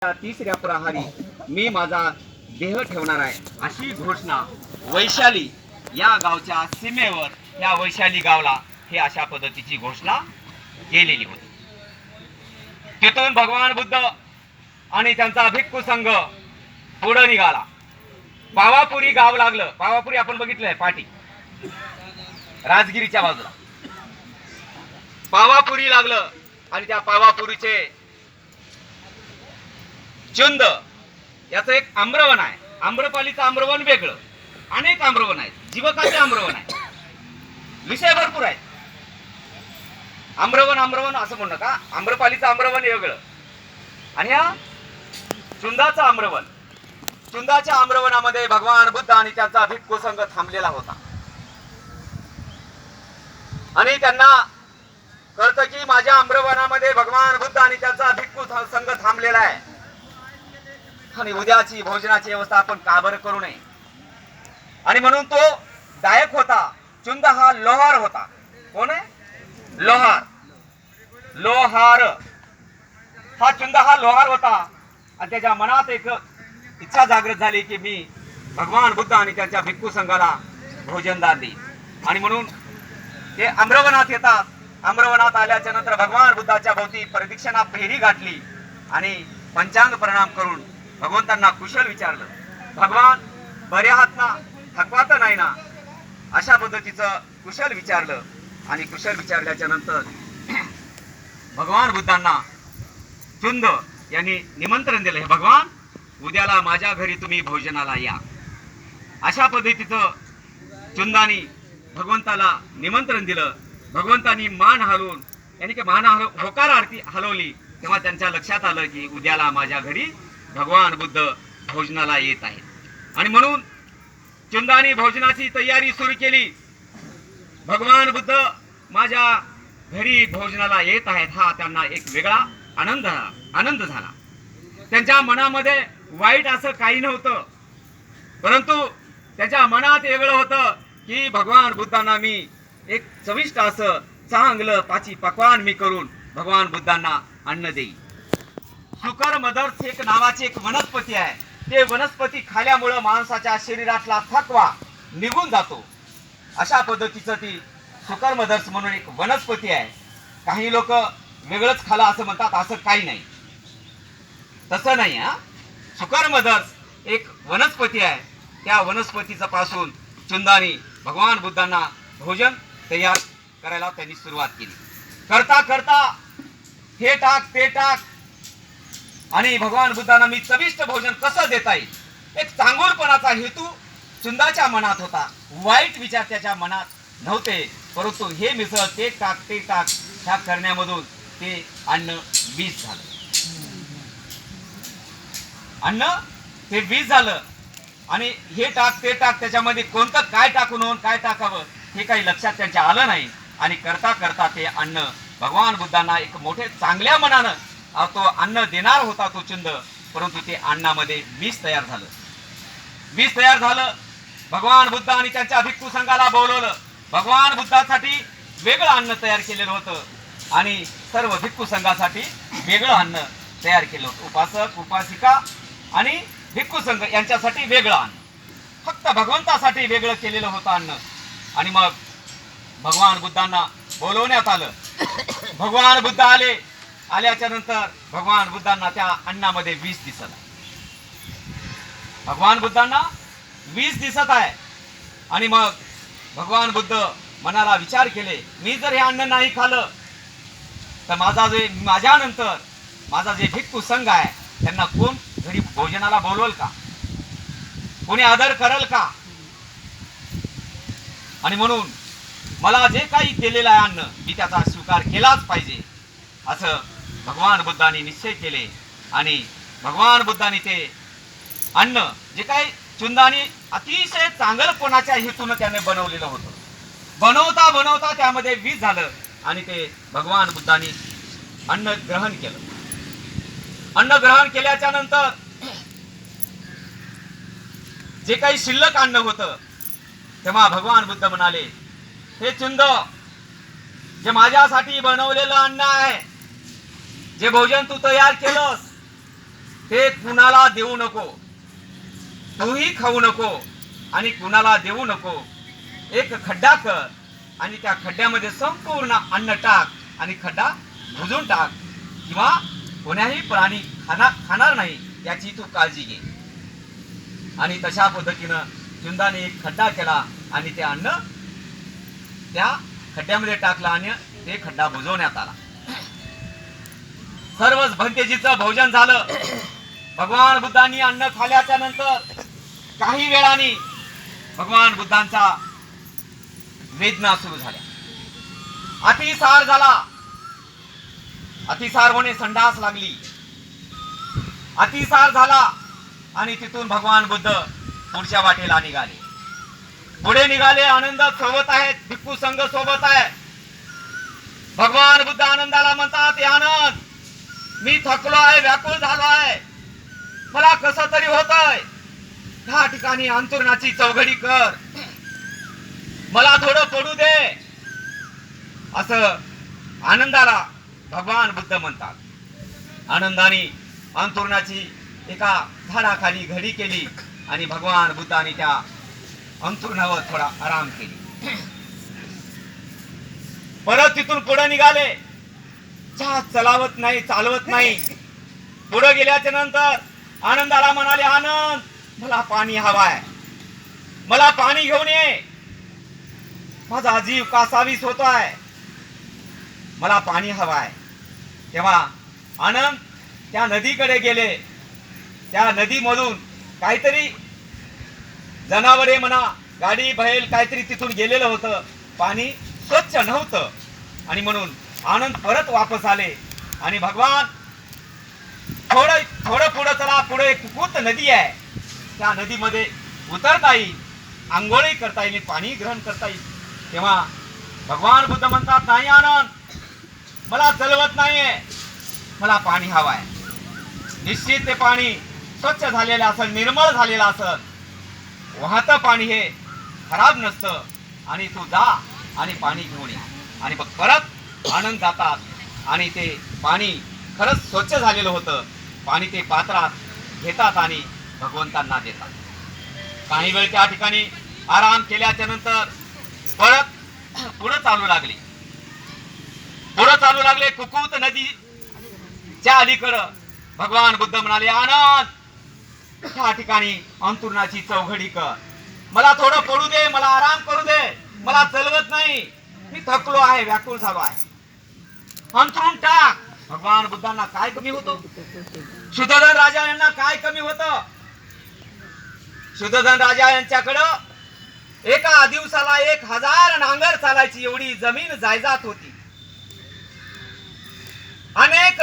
तिसऱ्या प्रहारी मी माझा देह ठेवणार आहे अशी घोषणा वैशाली या गावच्या सीमेवर या वैशाली गावला हे अशा पद्धतीची घोषणा केलेली होती. तिथून भगवान बुद्ध आणि त्यांचा भिक्खू संघ पुढे निघाला. पावापुरी गाव लागलं. पावापुरी आपण बघितलंय पाटी राजगिरीच्या बाजूला पावापुरी लागलं आणि त्या पावापुरीचे चुंद याचं एक आम्रवन आहे. आम्रपालीचं आम्रवन वेगळं, अनेक आम्रवन आहेत, जीवकाचे आम्रवन आहे, विषय भरपूर आहेत. आम्रवन असं म्हणू नका, आम्रपालीचं आम्रवन वेगळं आणि हा चुंदाचं आम्रवन. चुंदाच्या आम्रवनामध्ये भगवान बुद्ध आणि त्यांचा भिक्खू संघ थांबलेला होता आणि त्यांना कळतं की माझ्या आम्रवनामध्ये भगवान बुद्ध आणि त्यांचा भिक्खू संघ थांबलेला आहे आणि उद्याची भोजनाची व्यवस्था आपण का बरं करू नये. आणि म्हणून तो गायक होता. चुंद हा लोहार होता. कोण आहे? लोहार. लोहार हा चुंद हा लोहार होता आणि त्याच्या मनात एक इच्छा जागृत झाली की मी भगवान बुद्ध आणि त्यांच्या भिक्खू संघाला भोजनदान देईन. आणि म्हणून ते आम्रवनात येतात. आम्रवनात आल्याच्या नंतर भगवान बुद्धाच्या भोवती प्रदक्षिणा फेरी घातली आणि पंचांग प्रणाम करून भगवंतांना कुशल विचारलं. भगवान बरे आहात ना, थकवा तर नाही ना, अशा पद्धतीचं कुशल विचारलं. आणि कुशल विचारल्याच्या नंतर भगवान बुद्धांना चुंद यांनी निमंत्रण दिलं. हे भगवान, उद्याला माझ्या घरी तुम्ही भोजनाला या. अशा पद्धतीचं चुंदानी भगवंताला निमंत्रण दिलं. भगवंतांनी मान हलवून यांनी की मान होकार आरती हलवली तेव्हा त्यांच्या लक्षात आलं की उद्याला माझ्या घरी भगवान बुद्ध भोजनाला येत आहेत. आणि म्हणून चुंदानी भोजनाची तयारी सुरू केली. भगवान बुद्ध माझ्या घरी भोजनाला येत आहेत हा त्यांना एक वेगळा आनंद झाला. त्यांच्या मनामध्ये वाईट असं काही नव्हतं, परंतु त्याच्या मनात वेगळं होतं की भगवान बुद्धांना मी एक चविष्ट असं चांगलं पाची पक्वान मी करून भगवान बुद्धांना अन्न देईन. शुकर मदर्स एक नावाची एक वनस्पती आहे. ते वनस्पती खाल्यामुळं माणसाच्या शरीरातला थकवा निघून जातो. अशा पद्धतीचं ती शुकर मदर्स म्हणून एक वनस्पती आहे. काही लोक वेगळंच खाला असं म्हणतात, असं काही नाही, तसं नाही. शुकर मदर्स एक वनस्पती आहे. त्या वनस्पतीचं पासून चुंदानी भगवान बुद्धांना भोजन तयार करायला त्यांनी सुरुवात केली. करता करता हे टाक ते टाक आणि भगवान बुद्धांना मी चविष्ट भोजन कसं देता येईल एक चांगुलपणाचा हेतू चुंदाच्या मनात होता. वाईट विचार त्याच्या मनात नव्हते, परंतु हे मिसळ ते टाक ते टाक ह्या करण्यामधून ते अन्न विष झालं. अन्न ते विष झालं आणि हे टाक ते टाक त्याच्यामध्ये कोणतं काय टाकून काय टाकावं हे काही लक्षात त्यांच्या आलं नाही. आणि करता करता ते अन्न भगवान बुद्धांना एक मोठे चांगल्या मनानं तो अन्न देणार होता तो चुंद, परंतु ते अन्नामध्ये विष तयार झालं. विष तयार झालं. भगवान बुद्ध आणि त्यांच्या भिक्खू संघाला बोलवलं. भगवान बुद्धासाठी वेगळं अन्न तयार केलेलं होतं आणि सर्व भिक्खू संघासाठी वेगळं अन्न तयार केलं होतं. उपासक उपासिका आणि भिक्खू संघ यांच्यासाठी वेगळं अन्न, फक्त भगवंतासाठी वेगळं केलेलं होतं अन्न. आणि मग भगवान बुद्धांना बोलवण्यात आलं. भगवान बुद्ध आले. आल्याच्या नंतर भगवान बुद्धांना त्या अन्नामध्ये विष दिसत आहे. भगवान बुद्धांना विष दिसत आहे. आणि मग भगवान बुद्ध मनाला विचार केले, मी जर हे अन्न नाही खाल्लं तर माझ्यानंतर माझा जे भिक्खू संघ आहे त्यांना कोण घरी भोजनाला बोलवल का, कोणी आदर करल का. आणि म्हणून मला जे काही केलेलं आहे अन्न मी त्याचा स्वीकार केलाच पाहिजे असं भगवान बुद्धांनी निश्चय केले. आणि भगवान बुद्धांनी ते अन्न जे काही चुंदानी अतिशय चांगलपणाच्या हेतून त्याने बनवलेलं होतं, बनवता बनवता त्यामध्ये विष झालं आणि ते भगवान बुद्धांनी अन्न ग्रहण केलं. अन्न ग्रहण केल्याच्या नंतर जे काही शिल्लक अन्न होतं तेव्हा भगवान बुद्ध म्हणाले, हे चुंद, जे माझ्यासाठी बनवलेलं अन्न आहे, जे भोजन तू तयार केलंस ते कुणाला देऊ नको, तूही खाऊ नको आणि कुणाला देऊ नको. एक खड्डा कर आणि त्या खड्ड्यामध्ये संपूर्ण अन्न टाक आणि खड्डा बुजून टाक, किंवा कोण्याही प्राणी खाणार नाही याची तू काळजी घे. आणि तशा पद्धतीनं चुंदाने एक खड्डा केला आणि ते अन्न त्या खड्ड्यामध्ये टाकलं आणि ते खड्डा बुजवण्यात आला. सर्वच भंतेजीचं भोजन झालं. भगवान बुद्धांनी अन्न खाल्याच्या नंतर काही वेळाने भगवान बुद्धांचा वेदना सुरू झाल्या. अतिसार झाला. अतिसार होणे, संडास लागली, अतिसार झाला आणि तिथून भगवान बुद्ध पुढच्या वाटेला निघाले. पुढे निघाले, आनंद सोबत आहेत, भिक्खू संघ सोबत आहे. भगवान बुद्ध आनंदाला म्हणतात, हे आनंद, मी थकलो आहे, व्याकुळ झालो आहे, मला कसं तरी होतंय, ह्या ठिकाणी अंतुरणाची चौघडी कर, मला थोडं पडू दे, असं आनंदाला भगवान बुद्ध म्हणतात. आनंदाने अंतुरणाची एका झाडाखाली घडी केली आणि भगवान बुद्धाने त्या अंतुरणावर थोडा आराम केली. परत तिथून पुढे निघाले. चालवत नाही. पुढे गेल्याच्या नंतर आनंदाला म्हणाले, आनंद, मला पाणी हवाय, मला पाणी घेऊन ये, माझा जीव कासावीस होतोय, मला पाणी हवाय. तेव्हा आनंद त्या नदीकडे गेले. त्या नदीमधून काहीतरी जनावरे म्हणा, गाडी बैल काहीतरी तिथून गेलेलं होतं, पाणी स्वच्छ नव्हतं आणि म्हणून आनंद परत वापस आले. आणि भगवान थोडं पुढे चला, पुढे एक कुकुत नदी आहे, त्या नदीमध्ये उतरता येईल, आंघोळी करता येईल, पाणी ग्रहण करता येईल. तेव्हा भगवान बुद्ध म्हणतात, नाही आनंद, मला चलवत नाहीये, मला पाणी हवाय. निश्चित ते पाणी स्वच्छ झालेलं असेल, निर्मळ झालेलं असेल, वाहतं पाणी हे खराब नसतं, आणि तू जा आणि पाणी घेऊन ये. आणि मग परत आनंद जातात आणि ते पाणी खरंच स्वच्छ झालेलं होतं. पाणी ते पात्रात घेतात आणि भगवंतांना देतात. काही वेळ त्या ठिकाणी आराम केल्याच्या नंतर परत पुढे चालू लागले. कुकुत नदीच्या अलीकडं भगवान बुद्ध म्हणाले, आनंद, त्या ठिकाणी अंतुरणाची चौघडी कर, मला थोडं पडू दे, मला आराम करू दे, मला चलवत नाही, मी थकलो आहे, व्याकुळ झालो आहे, अंथरून टाक. भगवान बुद्धांना काय कमी होतं? शुद्धोधन राजा यांना काय कमी होतं? शुद्धोधन राजा यांच्याकडं एका दिवसाला 1000 नांगर चालायची एवढी जमीन जायदाद होती. अनेक